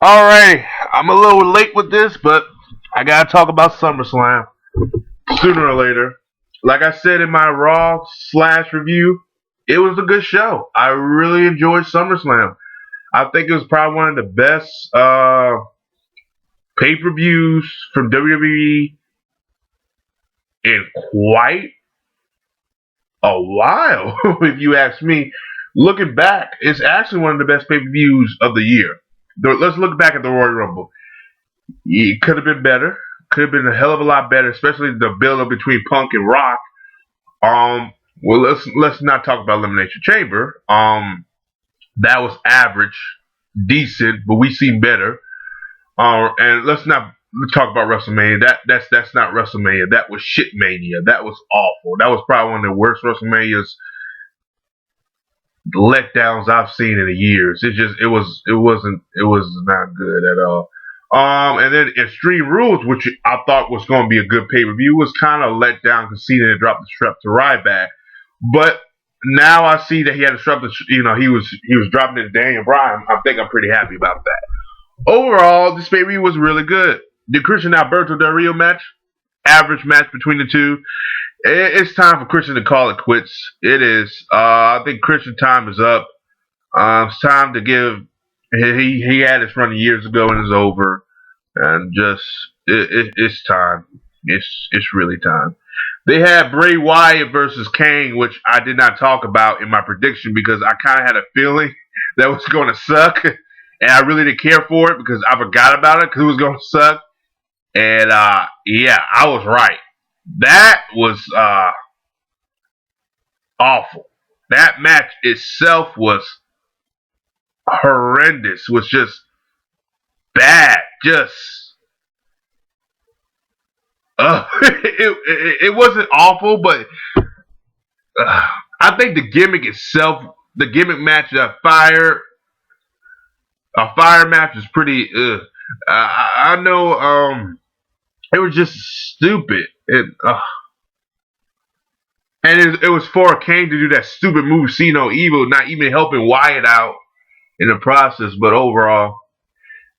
Alright, I'm a little late with this, but I gotta talk about SummerSlam sooner or later. Like I said in my Raw slash review, it was a good show. I really enjoyed SummerSlam. I think it was probably one of the best pay per views from WWE in quite a while, if you ask me. Looking back, it's actually one of the best pay per views of the year. Let's look back at the Royal Rumble. It could have been better. Could have been a hell of a lot better, especially the build up between Punk and Rock. Well, let's not talk about Elimination Chamber. That was average, decent, but we seen better. And let's not talk about WrestleMania. That's not WrestleMania. That was shitmania. That was awful. That was probably one of the worst WrestleManias letdowns I've seen in years. It was not good at all. And then Extreme Rules, which I thought was going to be a good pay per view, was kind of let down because Cena had dropped the strap to Ryback. But now I see that he had a strap to, he was dropping it to Daniel Bryan. I think I'm pretty happy about that. Overall, this pay per view was really good. The Christian Alberto Del Rio match, average match between the two. It's time for Christian to call it quits. It is. I think Christian time is up. It's time to give. He had his run years ago and it's over. And just it's time. It's really time. They had Bray Wyatt versus Kane, which I did not talk about in my prediction because I kind of had a feeling that was going to suck, and I really didn't care for it because I forgot about it because it was going to suck. And yeah, I was right. That was awful. That match itself was horrendous. Was just bad. Just it wasn't awful, but I think the gimmick itself, the gimmick match, a fire match is pretty. I know. It was just stupid. And it was for Kane to do that stupid move, see no evil, not even helping Wyatt out in the process. But overall,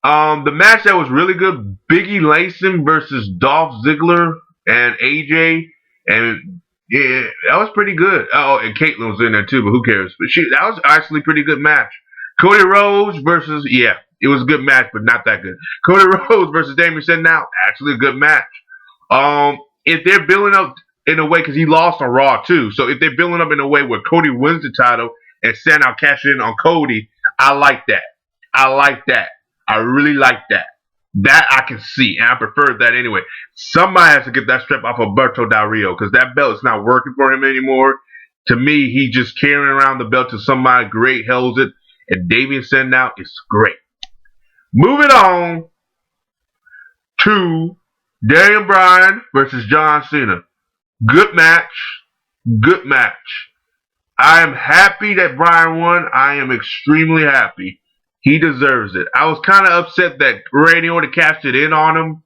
the match that was really good, Biggie Langston versus Dolph Ziggler and AJ, and yeah, that was pretty good. Oh, and Caitlyn was in there too, but who cares? But that was actually a pretty good match. Cody Rhodes versus, yeah, it was a good match, but not that good. Cody Rhodes versus Damien Sandow, actually a good match. If they're building up in a way, because he lost on Raw too, so if they're building up in a way where Cody wins the title and Sandow cashes in on Cody, I like that. I like that. I really like that. That I can see, and I prefer that anyway. Somebody has to get that strap off of Alberto Del Rio because that belt is not working for him anymore. To me, he just carrying around the belt till somebody great holds it, and Damien Sandow is great. Moving on to Daniel Bryan versus John Cena. Good match. Good match. I am happy that Bryan won. I am extremely happy. He deserves it. I was kind of upset that Randy Orton cashed it in on him.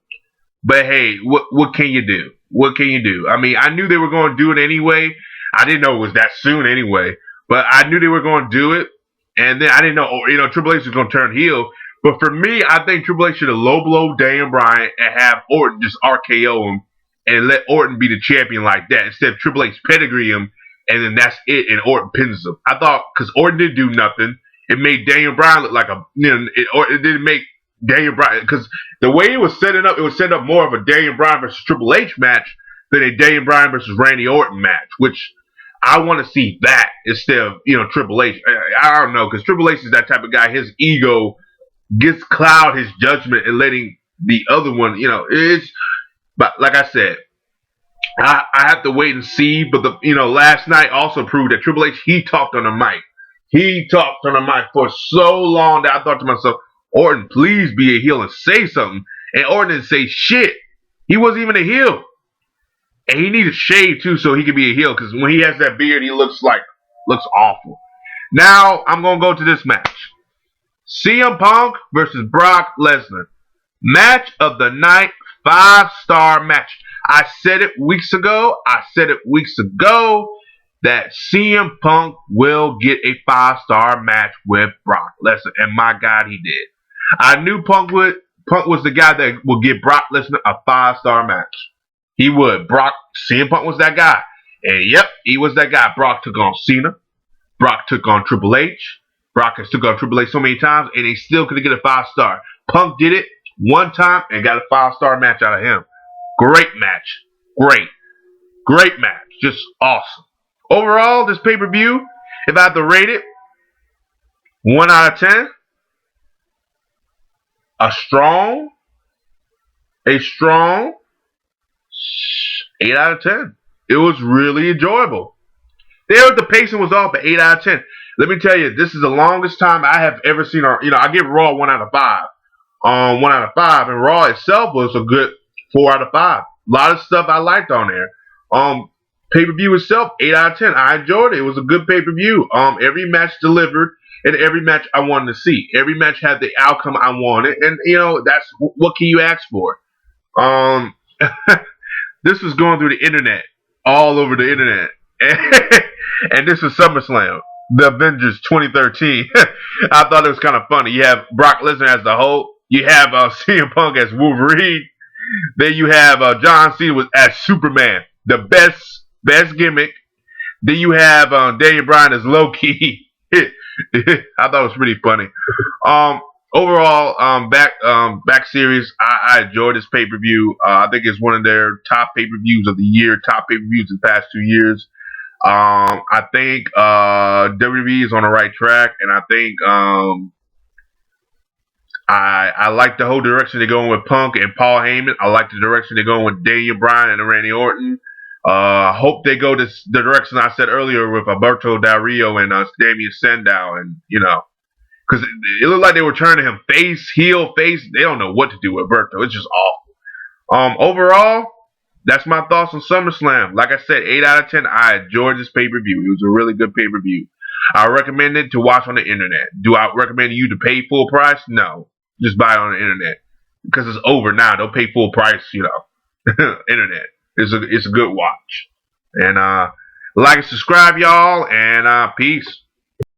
But hey, what can you do? What can you do? I mean, I knew they were going to do it anyway. I didn't know it was that soon anyway. But I knew they were going to do it. And then I didn't know, Triple H was going to turn heel. But for me, I think Triple H should have low blow Daniel Bryan and have Orton just RKO him and let Orton be the champion like that instead of Triple H pedigree him and then that's it and Orton pins him. I thought because Orton didn't do nothing, it made Daniel Bryan look like it didn't make Daniel Bryan because the way it was setting up, it was setting up more of a Daniel Bryan versus Triple H match than a Daniel Bryan versus Randy Orton match, which I want to see that instead of Triple H. I don't know because Triple H is that type of guy. His ego gets cloud his judgment and letting the other one, it's. But like I said, I have to wait and see. But last night also proved that Triple H he talked on the mic. He talked on the mic for so long that I thought to myself, Orton, please be a heel and say something. And Orton didn't say shit. He wasn't even a heel. And he needed shave too so he could be a heel because when he has that beard, he looks awful. Now I'm gonna go to this match. CM Punk versus Brock Lesnar. Match of the night, 5-star match. I said it weeks ago that CM Punk will get a 5-star match with Brock Lesnar. And my God, he did. I knew Punk was the guy that would give Brock Lesnar a 5-star match. He would. CM Punk was that guy. And yep, he was that guy. Brock took on Cena. Brock took on Triple H. Brock has took on Triple H so many times, and he still couldn't get a 5-star. Punk did it one time and got a 5-star match out of him. Great match. Great match. Just awesome. Overall, this pay-per-view, if I had to rate it, 1 out of 10. A strong 8 out of 10. It was really enjoyable. The pacing was off, but 8 out of 10. Let me tell you, this is the longest time I have ever seen. I give Raw 1 out of 5. 1 out of 5, and Raw itself was a good 4 out of 5. A lot of stuff I liked on there. Pay-per-view itself, 8 out of 10. I enjoyed it. It was a good pay-per-view. Every match delivered, and every match I wanted to see. Every match had the outcome I wanted, and that's what can you ask for? This was going through the internet, all over the internet, and this was SummerSlam, the Avengers 2013. I thought it was kind of funny. You have Brock Lesnar as the Hulk. You have CM Punk as Wolverine. Then you have John Cena as Superman, the best gimmick. Then you have Daniel Bryan as Loki. I thought it was pretty funny. Overall, back series, I enjoyed this pay per view. I think it's one of their top pay per views of the year, top pay per views in the past 2 years. I think WWE is on the right track, and I think I like the whole direction they're going with Punk and Paul Heyman. I like the direction they're going with Daniel Bryan and Randy Orton. Hope they go the direction I said earlier with Alberto Del Rio and Damien Sandow, and because it looked like they were turning him heel face. They don't know what to do with Alberto. It's just awful. Overall, that's my thoughts on SummerSlam. Like I said, 8 out of 10. I enjoyed this pay-per-view. It was a really good pay-per-view. I recommend it to watch on the internet. Do I recommend you to pay full price? No. Just buy it on the internet. Because it's over now. Don't pay full price, internet. It's a good watch. And like and subscribe, y'all, and peace.